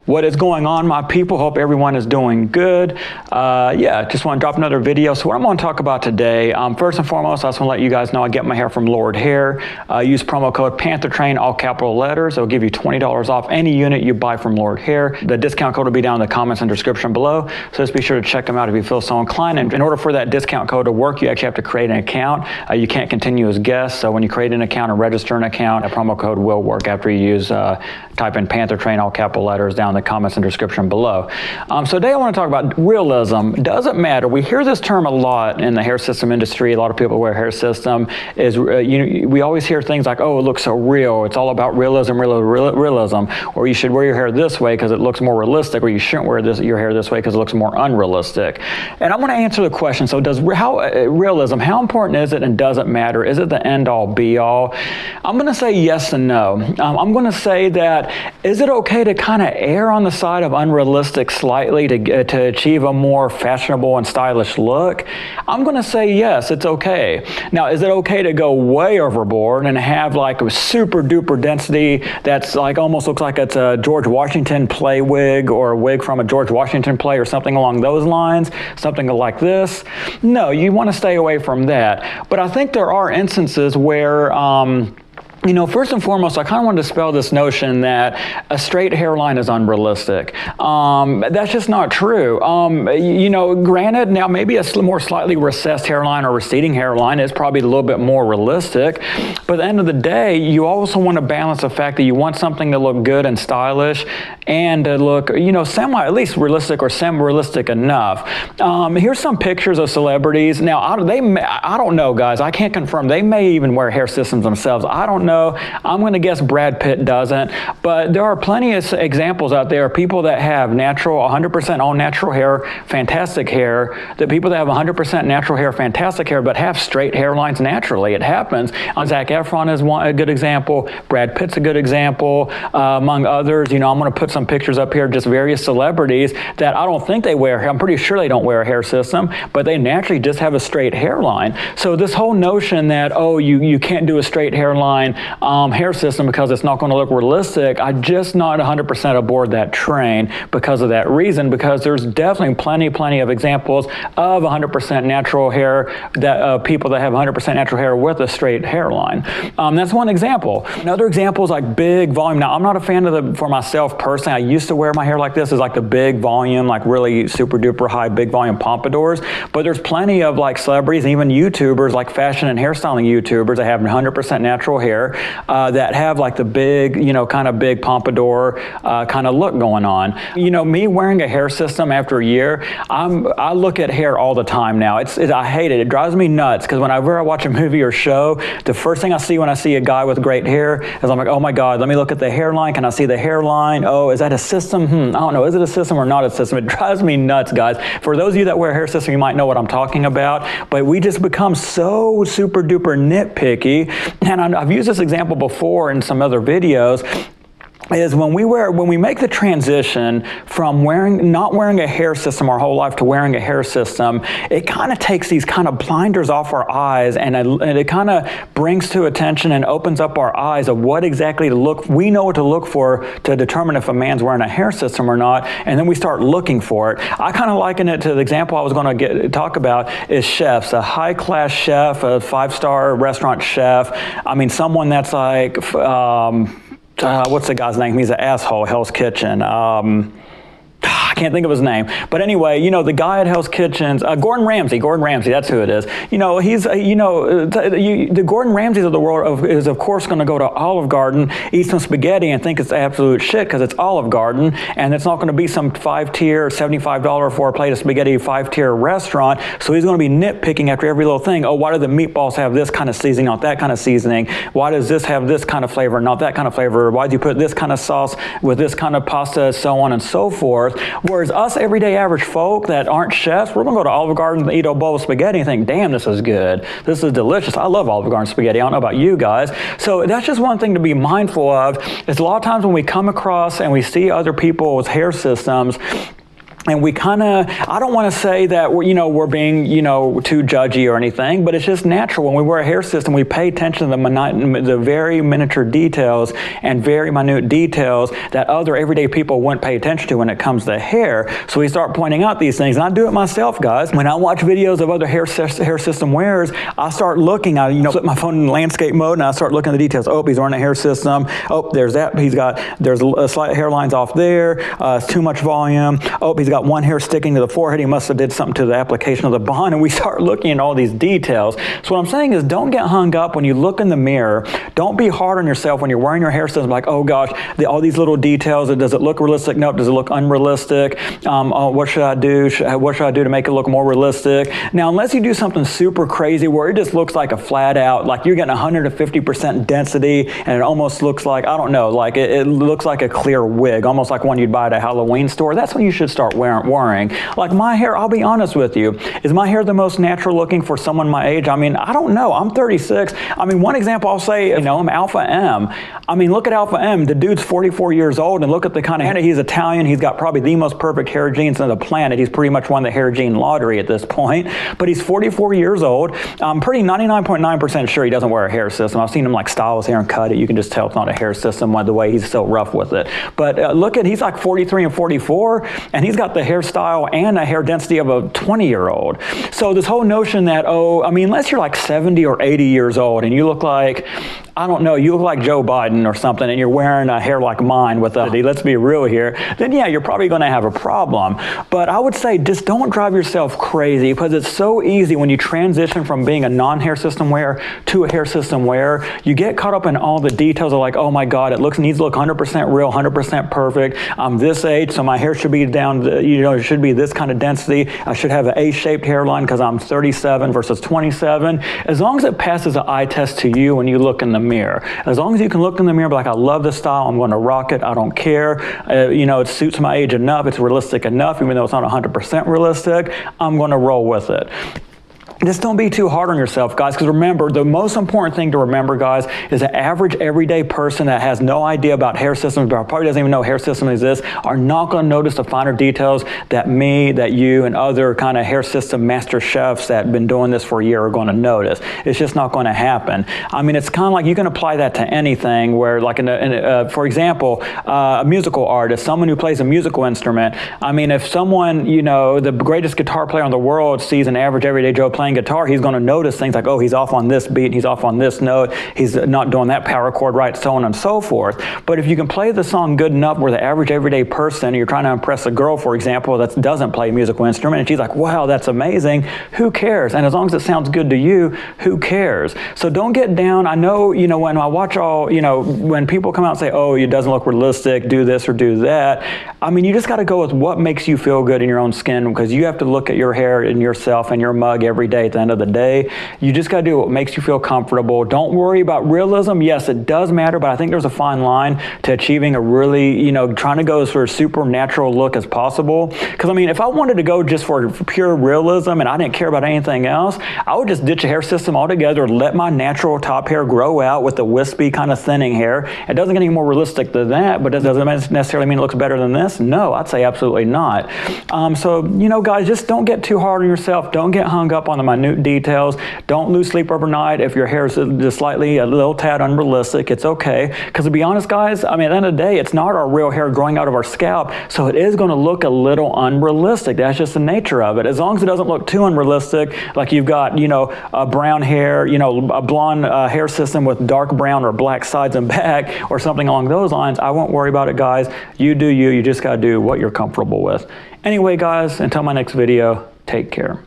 What is going on, my people? Hope everyone is doing good. Just want to drop another video. So what I'm going to talk about today, first and foremost, I just want to let you guys know I get my hair from Lord Hair. Use promo code PantherTrain, all capital letters. It'll give you $20 off any unit you buy from Lord Hair. The discount code will be down in the comments and description below. So just be sure to check them out if you feel so inclined. And in order for that discount code to work, you actually have to create an account. You can't continue as guests. So when you create an account and register an account, a promo code will work after you use, type in PantherTrain, all capital letters down in the comments and description below. So today I want to talk about realism. Doesn't matter. We hear this term a lot in the hair system industry. A lot of people wear hair system. We always hear things like, oh, it looks so real. It's all about realism, or you should wear your hair this way because it looks more realistic, or you shouldn't wear your hair this way because it looks more unrealistic. And I'm going to answer the question. So realism, how important is it and does it matter? Is it the end all be all? I'm going to say yes and no. I'm going to say that, is it okay to kind of err on the side of unrealistic slightly to achieve a more fashionable and stylish look? I'm going to say yes, it's okay. Now, is it okay to go way overboard and have like a super duper density that's like almost looks like it's a George Washington play wig, or a wig from a George Washington play, or something along those lines, something like this? No, you want to stay away from that. But I think there are instances where first and foremost, I kind of want to dispel this notion that a straight hairline is unrealistic. That's just not true. Granted, now maybe a more slightly recessed hairline or receding hairline is probably a little bit more realistic. But at the end of the day, you also want to balance the fact that you want something to look good and stylish and to look, at least realistic or semi-realistic enough. Here's some pictures of celebrities. Now, I don't know, guys. I can't confirm. They may even wear hair systems themselves. I don't know. I'm going to guess Brad Pitt doesn't, but there are plenty of examples out there, people that have natural, 100% all natural hair, fantastic hair, the people that have 100% natural hair, fantastic hair, but have straight hairlines naturally. It happens. Zac Efron is a good example. Brad Pitt's a good example, among others. I'm going to put some pictures up here, just various celebrities that I don't think they wear hair. I'm pretty sure they don't wear a hair system, but they naturally just have a straight hairline. So this whole notion that, oh, you can't do a straight hairline hair system because it's not going to look realistic, I'm just not 100% aboard that train because of that reason, because there's definitely plenty of examples of 100% natural hair, that people that have 100% natural hair with a straight hairline. That's one example. Another example is like big volume. Now, I'm not a fan for myself personally. I used to wear my hair like this, is like the big volume, like really super duper high big volume pompadours, but there's plenty of like celebrities and even YouTubers, like fashion and hairstyling YouTubers, that have 100% natural hair, that have like the big, kind of big pompadour kind of look going on. Me wearing a hair system after a year, I look at hair all the time now. I hate it. It drives me nuts, because whenever I watch a movie or show, the first thing I see when I see a guy with great hair is I'm like, oh my God, let me look at the hairline. Can I see the hairline? Oh, is that a system? I don't know. Is it a system or not a system? It drives me nuts, guys. For those of you that wear a hair system, you might know what I'm talking about, but we just become so super duper nitpicky. And I've used this example before in some other videos, is when we make the transition from not wearing a hair system our whole life to wearing a hair system, it kind of takes these kind of blinders off our eyes, and it kind of brings to attention and opens up our eyes of what exactly to look. We know what to look for to determine if a man's wearing a hair system or not, and then we start looking for it. I kind of liken it to the example I was going to talk about is chefs. A high-class chef, a 5-star restaurant chef. I mean, someone that's like, what's the guy's name? He's an asshole, Hell's Kitchen. I can't think of his name. But anyway, the guy at Hell's Kitchens, Gordon Ramsay, that's who it is. He's, the Gordon Ramsays of the world is of course going to go to Olive Garden, eat some spaghetti and think it's absolute shit because it's Olive Garden, and it's not going to be some 5-tier, $75 for a plate of spaghetti 5-tier restaurant. So he's going to be nitpicking after every little thing. Oh, why do the meatballs have this kind of seasoning, not that kind of seasoning? Why does this have this kind of flavor, not that kind of flavor? Why do you put this kind of sauce with this kind of pasta, so on and so forth? Whereas us everyday average folk that aren't chefs, we're going to go to Olive Garden and eat a bowl of spaghetti and think, damn, this is good. This is delicious. I love Olive Garden spaghetti. I don't know about you guys. So that's just one thing to be mindful of, is a lot of times when we come across and we see other people with hair systems, And we kind of, I don't want to say that we're being, too judgy or anything, but it's just natural. When we wear a hair system, we pay attention to the very miniature details and very minute details that other everyday people wouldn't pay attention to when it comes to hair. So we start pointing out these things. And I do it myself, guys. When I watch videos of other hair system wearers, I start looking, I flip my phone in landscape mode and I start looking at the details. Oh, he's wearing a hair system. Oh, there's that. There's slight hairlines off there. It's too much volume. Oh, he's got one hair sticking to the forehead. He must have did something to the application of the bond, and we start looking at all these details. So what I'm saying is, don't get hung up when you look in the mirror. Don't be hard on yourself when you're wearing your hair system, like, oh gosh, all these little details. Does it look realistic? Nope. Does it look unrealistic? Oh, what should I do? What should I do to make it look more realistic? Now, unless you do something super crazy where it just looks like a flat out, like you're getting 150% density, and it almost looks like, I don't know, like it looks like a clear wig, almost like one you'd buy at a Halloween store. That's when you should start wearing. Like my hair, I'll be honest with you, is my hair the most natural looking for someone my age? I mean, I don't know. I'm 36. I mean, one example I'll say, I'm Alpha M. I mean, look at Alpha M. The dude's 44 years old, and look at the kind of hair. He's Italian. He's got probably the most perfect hair genes on the planet. He's pretty much won the hair gene lottery at this point. But he's 44 years old. I'm pretty 99.9% sure he doesn't wear a hair system. I've seen him like style his hair and cut it. You can just tell it's not a hair system by the way he's so rough with it. But look at, he's like 43 and 44, and he's got the hairstyle and a hair density of a 20-year-old. So this whole notion that, unless you're like 70 or 80 years old and you look like, I don't know, you look like Joe Biden or something, and you're wearing a hair like mine with a, let's be real here, then yeah, you're probably going to have a problem. But I would say just don't drive yourself crazy, because it's so easy when you transition from being a non-hair system wearer to a hair system wearer. You get caught up in all the details of like, oh my God, it needs to look 100% real, 100% perfect. I'm this age, so my hair should be down, it should be this kind of density. I should have an A-shaped hairline because I'm 37 versus 27. As long as it passes an eye test to you when you look in the mirror. As long as you can look in the mirror and be like, I love this style, I'm going to rock it, I don't care. It suits my age enough, it's realistic enough, even though it's not 100% realistic, I'm going to roll with it. Just don't be too hard on yourself, guys, because remember, the most important thing to remember, guys, is the average everyday person that has no idea about hair systems, or probably doesn't even know hair system exists, are not going to notice the finer details that me, that you, and other kind of hair system master chefs that have been doing this for a year are going to notice. It's just not going to happen. I mean, it's kind of like you can apply that to anything where, like, for example, a musical artist, someone who plays a musical instrument. I mean, if someone, the greatest guitar player in the world sees an average everyday Joe playing guitar, he's going to notice things like, oh, he's off on this beat, he's off on this note, he's not doing that power chord right, so on and so forth. But if you can play the song good enough where the average everyday person, you're trying to impress a girl, for example, that doesn't play a musical instrument, and she's like, wow, that's amazing, who cares? And as long as it sounds good to you, who cares? So don't get down. I know, when I watch when people come out and say, oh, it doesn't look realistic, do this or do that, I mean, you just got to go with what makes you feel good in your own skin, because you have to look at your hair and yourself and your mug every day. At the end of the day, you just got to do what makes you feel comfortable. Don't worry about realism. Yes, it does matter, but I think there's a fine line to achieving a really, trying to go for a supernatural look as possible. Because I mean, if I wanted to go just for pure realism and I didn't care about anything else, I would just ditch a hair system altogether, let my natural top hair grow out with the wispy kind of thinning hair. It doesn't get any more realistic than that, but does it necessarily mean it looks better than this? No, I'd say absolutely not. So, guys, just don't get too hard on yourself. Don't get hung up on the minute details. Don't lose sleep overnight if your hair is just slightly a little tad unrealistic. It's okay. Because to be honest, guys, I mean, at the end of the day, it's not our real hair growing out of our scalp, so it is going to look a little unrealistic. That's just the nature of it. As long as it doesn't look too unrealistic, like you've got, a brown hair, a blonde hair system with dark brown or black sides and back, or something along those lines, I won't worry about it, guys. You do you. You just got to do what you're comfortable with. Anyway, guys, until my next video, take care.